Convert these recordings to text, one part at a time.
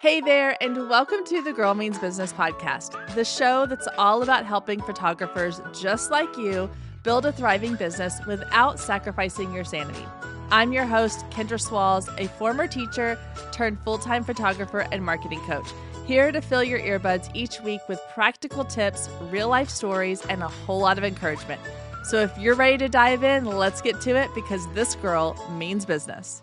Hey there, and welcome to the Girl Means Business podcast, the show that's all about helping photographers just like you build a thriving business without sacrificing your sanity. I'm your host, Kendra Swalls, a former teacher turned full-time photographer and marketing coach, here to fill your earbuds each week with practical tips, real-life stories, and a whole lot of encouragement. So if you're ready to dive in, let's get to it because this girl means business.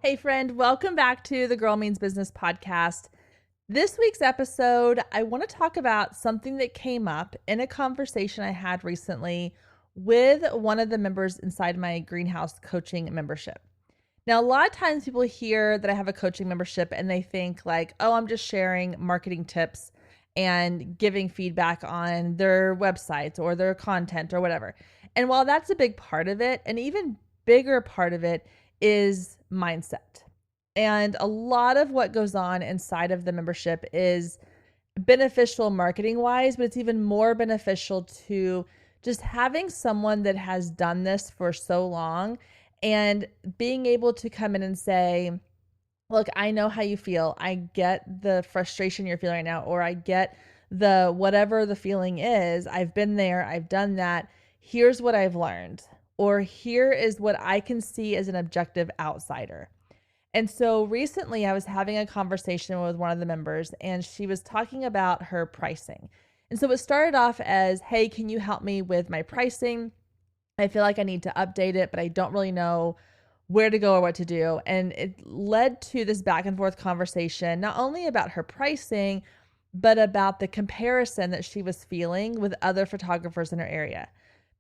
Hey friend, welcome back to the Girl Means Business podcast. This week's episode, I want to talk about something that came up in a conversation I had recently with one of the members inside my Greenhouse coaching membership. Now, a lot of times people hear that I have a coaching membership and they think like, oh, I'm just sharing marketing tips and giving feedback on their websites or their content or whatever. And while that's a big part of it, an even bigger part of it is mindset. And a lot of what goes on inside of the membership is beneficial marketing wise, but it's even more beneficial to just having someone that has done this for so long and being able to come in and say, look, I know how you feel. I get the frustration you're feeling right now, or I get the whatever the feeling is. I've been there. I've done that. Here's what I've learned. Or here is what I can see as an objective outsider. And so recently I was having a conversation with one of the members and she was talking about her pricing. And so it started off as, hey, can you help me with my pricing? I feel like I need to update it, but I don't really know where to go or what to do. And it led to this back and forth conversation, not only about her pricing, but about the comparison that she was feeling with other photographers in her area.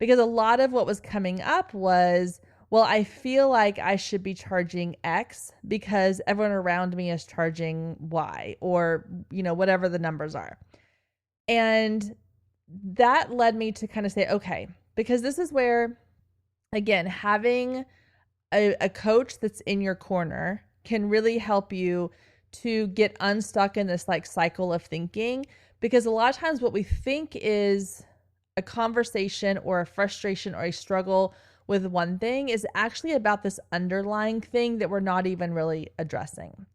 Because a lot of what was coming up was, well, I feel like I should be charging X because everyone around me is charging Y, or, whatever the numbers are. And that led me to kind of say, okay, because this is where, again, having a coach that's in your corner can really help you to get unstuck in this like cycle of thinking. Because a lot of times what we think is a conversation or a frustration or a struggle with one thing is actually about this underlying thing that we're not even really addressing.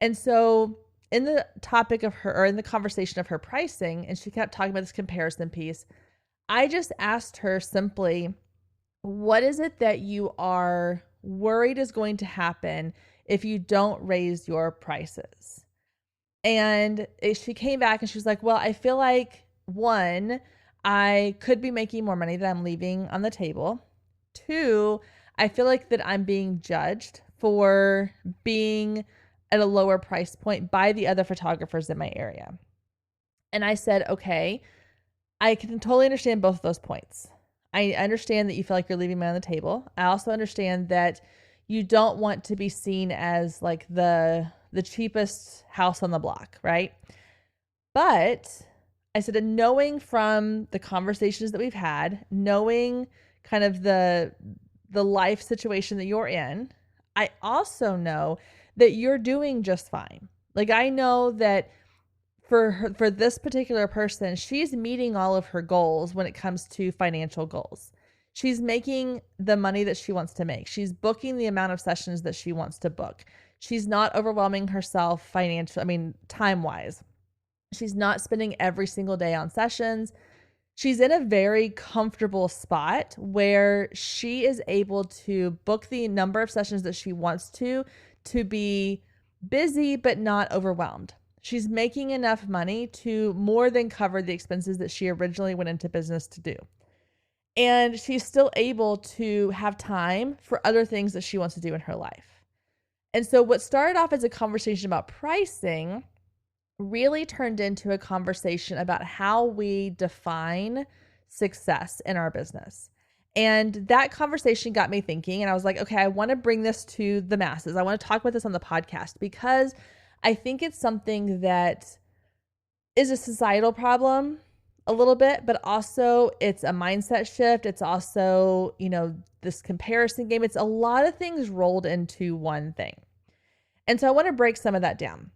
And so in the topic of her, or in the conversation of her pricing, and she kept talking about this comparison piece, I just asked her simply, what is it that you are worried is going to happen if you don't raise your prices? And she came back and she was like, well, I feel like one, I could be making more money that I'm leaving on the table. Two, I feel like that I'm being judged for being at a lower price point by the other photographers in my area. And I said, okay, I can totally understand both of those points. I understand that you feel like you're leaving money on the table. I also understand that you don't want to be seen as like the cheapest house on the block, right? But I said, and knowing from the conversations that we've had, knowing kind of the life situation that you're in, I also know that you're doing just fine. Like I know that for this particular person, she's meeting all of her goals when it comes to financial goals. She's making the money that she wants to make. She's booking the amount of sessions that she wants to book. She's not overwhelming herself time-wise. She's not spending every single day on sessions. She's in a very comfortable spot where she is able to book the number of sessions that she wants to be busy but not overwhelmed. She's making enough money to more than cover the expenses that she originally went into business to do. And she's still able to have time for other things that she wants to do in her life. And so what started off as a conversation about pricing really turned into a conversation about how we define success in our business. And that conversation got me thinking, and I was like, okay, I want to bring this to the masses. I want to talk about this on the podcast because I think it's something that is a societal problem a little bit, but also it's a mindset shift. It's also, this comparison game. It's a lot of things rolled into one thing. And so I want to break some of that down.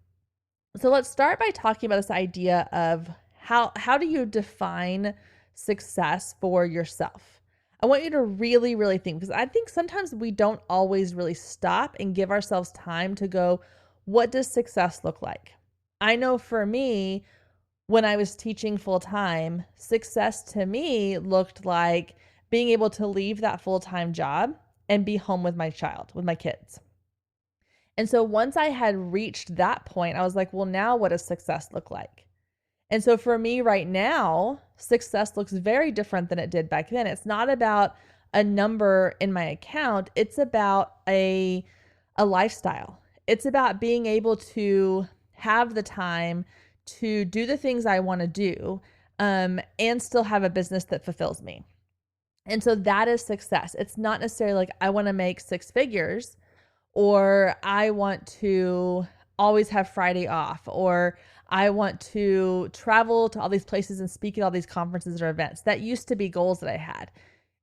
So let's start by talking about this idea of how do you define success for yourself? I want you to really, really think, because I think sometimes we don't always really stop and give ourselves time to go, what does success look like? I know for me, when I was teaching full time, success to me looked like being able to leave that full time job and be home with my child, with my kids. And so once I had reached that point, I was like, well, now what does success look like? And so for me right now, success looks very different than it did back then. It's not about a number in my account. It's about a lifestyle. It's about being able to have the time to do the things I want to do, and still have a business that fulfills me. And so that is success. It's not necessarily like I want to make six figures, or I want to always have Friday off, or I want to travel to all these places and speak at all these conferences or events. That used to be goals that I had.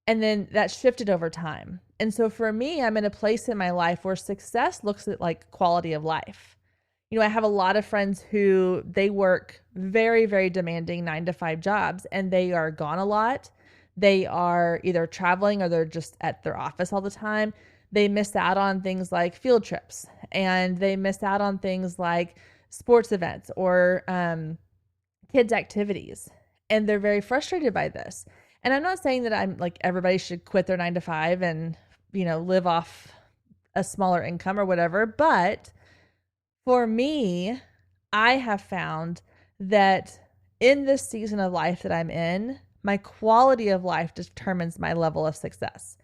And then that shifted over time. And so for me, I'm in a place in my life where success looks at like quality of life. You know, I have a lot of friends who they work very, very demanding 9-to-5 jobs, and they are gone a lot. They are either traveling or they're just at their office all the time. They miss out on things like field trips, and they miss out on things like sports events or kids' activities. And they're very frustrated by this. And I'm not saying that I'm like everybody should quit their 9-to-5 and, you know, live off a smaller income or whatever. But for me, I have found that in this season of life that I'm in, my quality of life determines my level of success.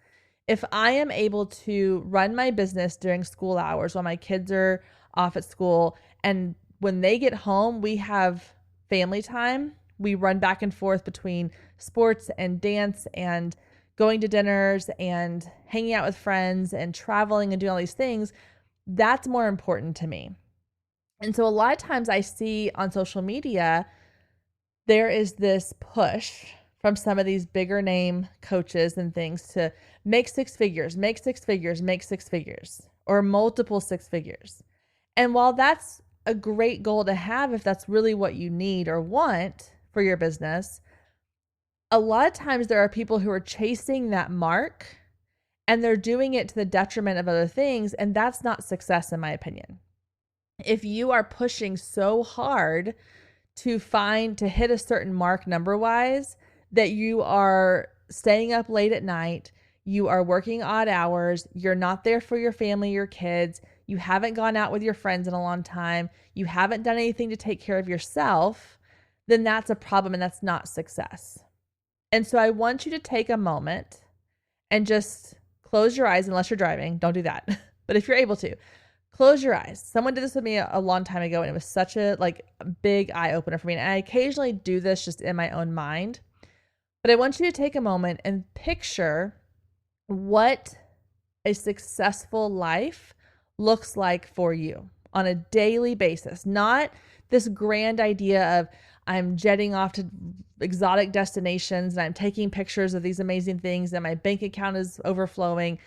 If I am able to run my business during school hours while my kids are off at school, and when they get home, we have family time, we run back and forth between sports and dance and going to dinners and hanging out with friends and traveling and doing all these things, that's more important to me. And so a lot of times I see on social media, there is this push from some of these bigger name coaches and things to make six figures, make six figures, make six figures, or multiple six figures. And while that's a great goal to have, if that's really what you need or want for your business, a lot of times there are people who are chasing that mark and they're doing it to the detriment of other things. And that's not success, in my opinion. If you are pushing so hard to hit a certain mark number wise, that you are staying up late at night, you are working odd hours, you're not there for your family, your kids, you haven't gone out with your friends in a long time, you haven't done anything to take care of yourself, then that's a problem and that's not success. And so I want you to take a moment and just close your eyes, unless you're driving, don't do that. But if you're able to, close your eyes. Someone did this with me a long time ago, and it was such a big eye opener for me. And I occasionally do this just in my own mind. But I want you to take a moment and picture what a successful life looks like for you on a daily basis. Not this grand idea of I'm jetting off to exotic destinations and I'm taking pictures of these amazing things and my bank account is overflowing.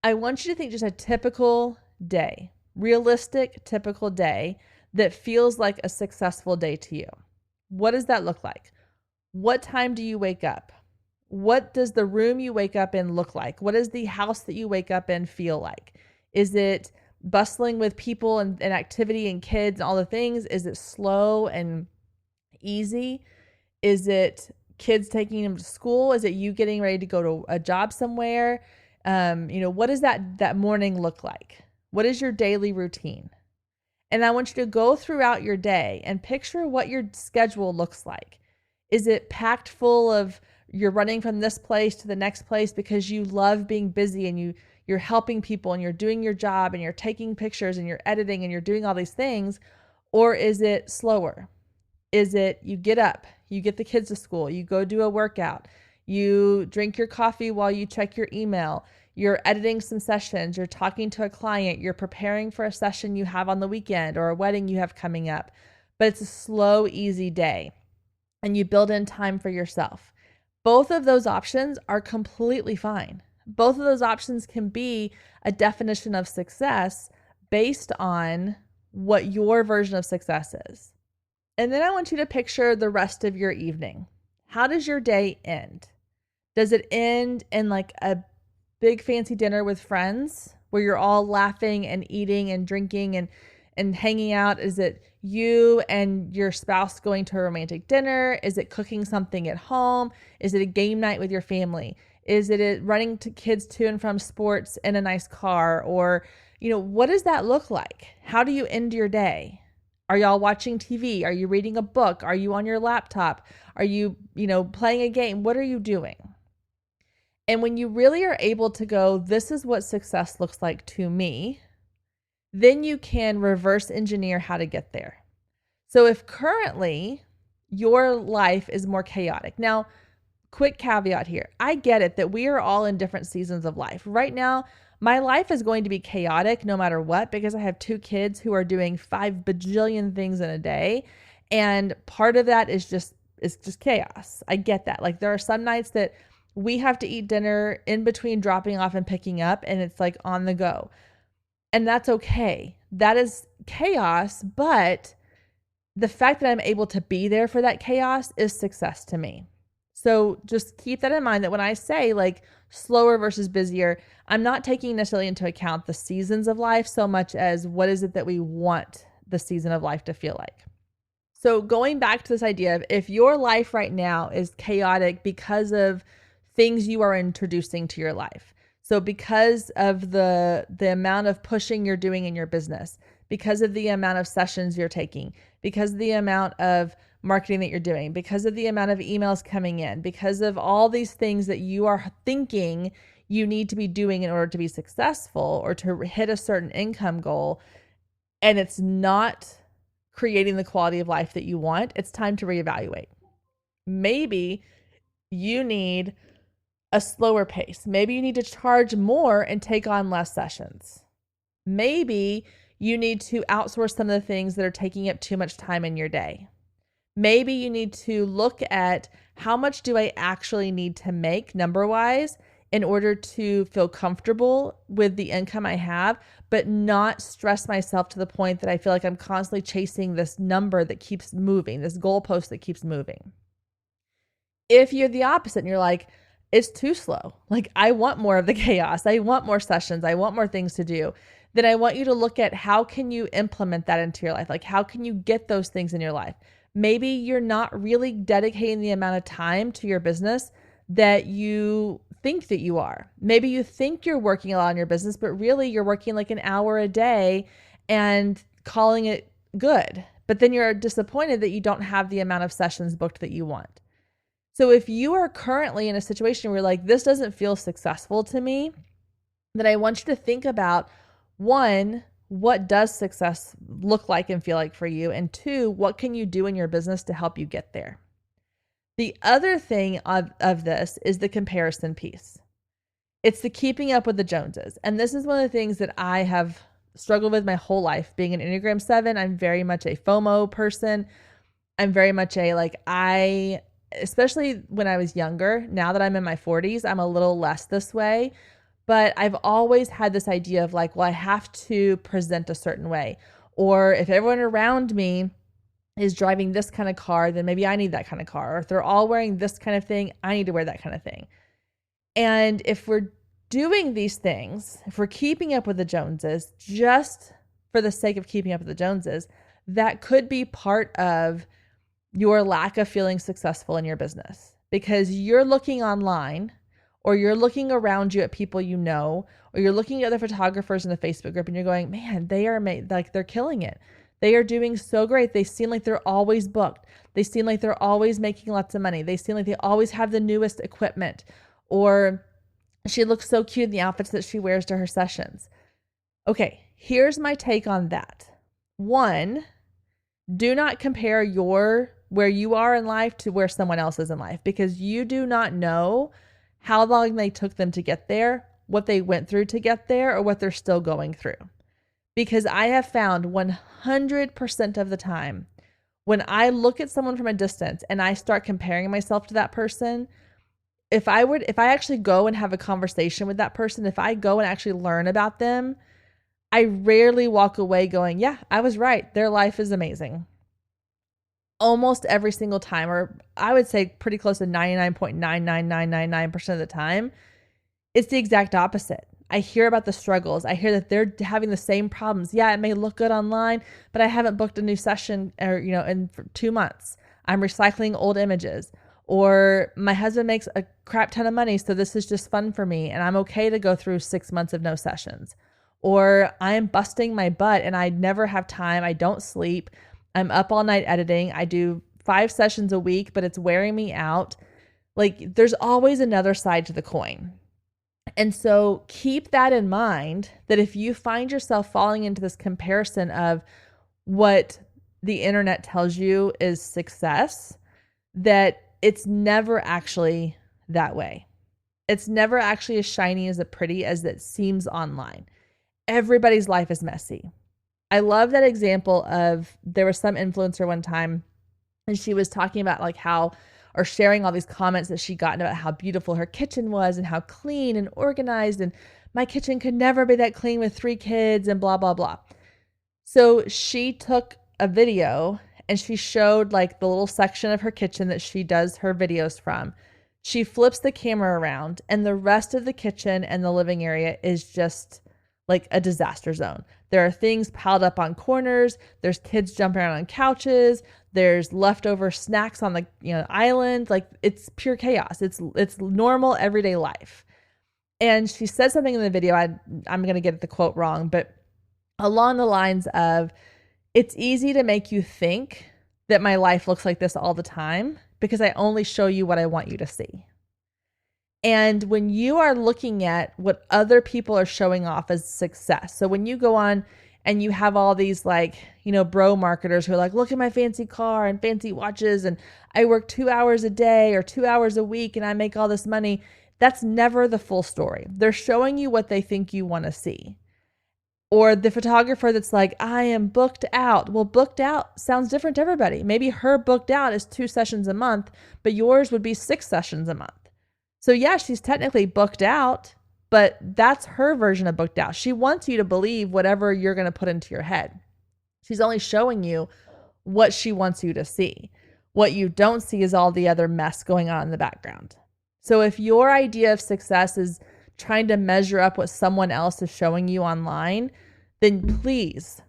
I want you to think just a typical day, realistic, typical day that feels like a successful day to you. What does that look like? What time do you wake up? What does the room you wake up in look like? What does the house that you wake up in feel like? Is it bustling with people and activity and kids and all the things? Is it slow and easy? Is it kids taking them to school? Is it you getting ready to go to a job somewhere? What does that morning look like? What is your daily routine? And I want you to go throughout your day and picture what your schedule looks like. Is it packed full of you're running from this place to the next place because you love being busy and you're helping people and you're doing your job and you're taking pictures and you're editing and you're doing all these things? Or is it slower? Is it you get up, you get the kids to school, you go do a workout, you drink your coffee while you check your email, you're editing some sessions, you're talking to a client, you're preparing for a session you have on the weekend or a wedding you have coming up, but it's a slow, easy day and you build in time for yourself. Both of those options are completely fine. Both of those options can be a definition of success based on what your version of success is. And then I want you to picture the rest of your evening. How does your day end? Does it end in like a big fancy dinner with friends where you're all laughing and eating and drinking and hanging out? Is it you and your spouse going to a romantic dinner? Is it cooking something at home? Is it a game night with your family? Is it running to kids to and from sports in a nice car? Or, what does that look like? How do you end your day? Are y'all watching TV? Are you reading a book? Are you on your laptop? Are you, playing a game? What are you doing? And when you really are able to go, this is what success looks like to me, then you can reverse engineer how to get there. So if currently your life is more chaotic. Now, quick caveat here. I get it that we are all in different seasons of life. Right now, my life is going to be chaotic no matter what, because I have 2 kids who are doing 5 bajillion things in a day. And part of that is just chaos. I get that. Like, there are some nights that we have to eat dinner in between dropping off and picking up, and it's like on the go. And that's okay. That is chaos, but the fact that I'm able to be there for that chaos is success to me. So just keep that in mind, that when I say like slower versus busier, I'm not taking necessarily into account the seasons of life so much as what is it that we want the season of life to feel like. So going back to this idea of, if your life right now is chaotic because of things you are introducing to your life. So because of the amount of pushing you're doing in your business, because of the amount of sessions you're taking, because of the amount of marketing that you're doing, because of the amount of emails coming in, because of all these things that you are thinking you need to be doing in order to be successful or to hit a certain income goal, and it's not creating the quality of life that you want, it's time to reevaluate. Maybe you need a slower pace. Maybe you need to charge more and take on less sessions. Maybe you need to outsource some of the things that are taking up too much time in your day. Maybe you need to look at, how much do I actually need to make number-wise in order to feel comfortable with the income I have, but not stress myself to the point that I feel like I'm constantly chasing this number that keeps moving, this goalpost that keeps moving. If you're the opposite and you're like, it's too slow, like I want more of the chaos, I want more sessions, I want more things to do, then I want you to look at, how can you implement that into your life? Like, how can you get those things in your life? Maybe you're not really dedicating the amount of time to your business that you think that you are. Maybe you think you're working a lot on your business, but really you're working like an hour a day and calling it good. But then you're disappointed that you don't have the amount of sessions booked that you want. So if you are currently in a situation where like, this doesn't feel successful to me, then I want you to think about, 1, what does success look like and feel like for you? And 2, what can you do in your business to help you get there? The other thing of this is the comparison piece. It's the keeping up with the Joneses. And this is one of the things that I have struggled with my whole life. Being an Enneagram 7, I'm very much a FOMO person. I'm very much especially when I was younger. Now that I'm in my 40s, I'm a little less this way. But I've always had this idea of like, well, I have to present a certain way. Or if everyone around me is driving this kind of car, then maybe I need that kind of car. Or if they're all wearing this kind of thing, I need to wear that kind of thing. And if we're doing these things, if we're keeping up with the Joneses, just for the sake of keeping up with the Joneses, that could be part of your lack of feeling successful in your business, because you're looking online, or you're looking around you at people you know, or you're looking at other photographers in the Facebook group and you're going, man, they are like, they're killing it. They are doing so great. They seem like they're always booked. They seem like they're always making lots of money. They seem like they always have the newest equipment, or she looks so cute in the outfits that she wears to her sessions. Okay, here's my take on that. 1, do not compare where you are in life to where someone else is in life, because you do not know how long they took them to get there, what they went through to get there, or what they're still going through. Because I have found 100% of the time, when I look at someone from a distance and I start comparing myself to that person, if I actually go and have a conversation with that person, if I go and actually learn about them, I rarely walk away going, yeah, I was right. Their life is amazing. Almost every single time, or I would say pretty close to 99.99999% of the time, it's the exact opposite. I hear about the struggles. I hear that they're having the same problems. Yeah, it may look good online, but I haven't booked a new session in 2 months. I'm recycling old images. Or my husband makes a crap ton of money, so this is just fun for me, and I'm okay to go through 6 months of no sessions. Or I'm busting my butt and I never have time. I don't sleep. I'm up all night editing. I do 5 sessions a week, but it's wearing me out. Like, there's always another side to the coin. And so keep that in mind, that if you find yourself falling into this comparison of what the internet tells you is success, that it's never actually that way. It's never actually as shiny, as pretty as it seems online. Everybody's life is messy. I love that example of, there was some influencer one time, and she was talking about like how, or sharing all these comments that she gotten about how beautiful her kitchen was and how clean and organized, and my kitchen could never be that clean with 3 kids and blah, blah, blah. So she took a video and she showed like the little section of her kitchen that she does her videos from. She flips the camera around and the rest of the kitchen and the living area is just like a disaster zone. There are things piled up on corners. There's kids jumping around on couches. There's leftover snacks on the island. Like, it's pure chaos. It's normal everyday life. And she said something in the video, I'm going to get the quote wrong, but along the lines of, it's easy to make you think that my life looks like this all the time because I only show you what I want you to see. And when you are looking at what other people are showing off as success, so when you go on and you have all these bro marketers who are like, look at my fancy car and fancy watches, and I work 2 hours a day or 2 hours a week and I make all this money, that's never the full story. They're showing you what they think you want to see. Or the photographer that's like, I am booked out. Well, booked out sounds different to everybody. Maybe her booked out is 2 sessions a month, but yours would be 6 sessions a month. So yeah, she's technically booked out, but that's her version of booked out. She wants you to believe whatever you're going to put into your head. She's only showing you what she wants you to see. What you don't see is all the other mess going on in the background. So if your idea of success is trying to measure up what someone else is showing you online, then please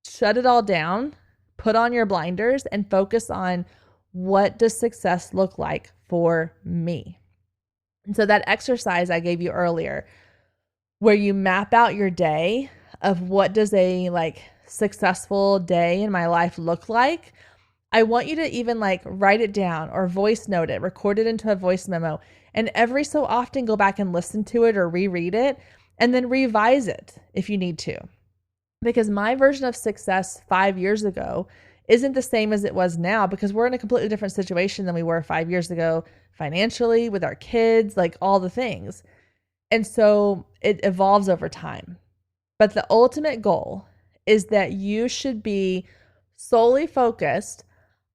shut it all down, put on your blinders, and focus on, what does success look like for me? And so that exercise I gave you earlier, where you map out your day of what does a successful day in my life look like, I want you to even write it down or voice note it, record it into a voice memo, and every so often go back and listen to it or reread it, and then revise it if you need to. Because my version of success 5 years ago isn't the same as it was now, because we're in a completely different situation than we were 5 years ago, financially, with our kids, all the things. And so it evolves over time. But the ultimate goal is that you should be solely focused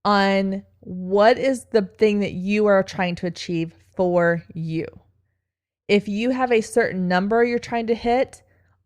on what is the thing that you are trying to achieve for you. If you have a certain number you're trying to hit,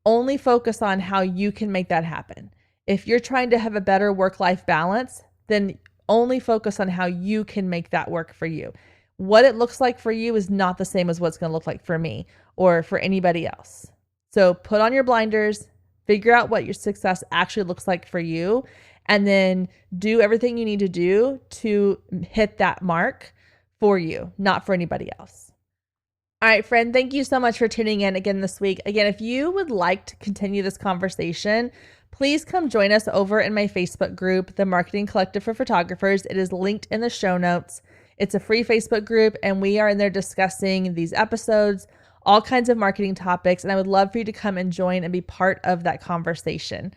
only focus on how you can make that happen. If you're trying to have a better work-life balance, then only focus on how you can make that work for you. What it looks like for you is not the same as what's going to look like for me or for anybody else. So put on your blinders, figure out what your success actually looks like for you, and then do everything you need to do to hit that mark for you, not for anybody else. All right, friend, thank you so much for tuning in again this week. Again, if you would like to continue this conversation, please come join us over in my Facebook group, The Marketing Collective for Photographers. It is linked in the show notes. It's a free Facebook group, and we are in there discussing these episodes, all kinds of marketing topics, and I would love for you to come and join and be part of that conversation.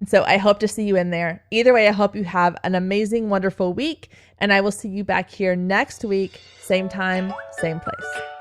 And so I hope to see you in there. Either way, I hope you have an amazing, wonderful week, and I will see you back here next week, same time, same place.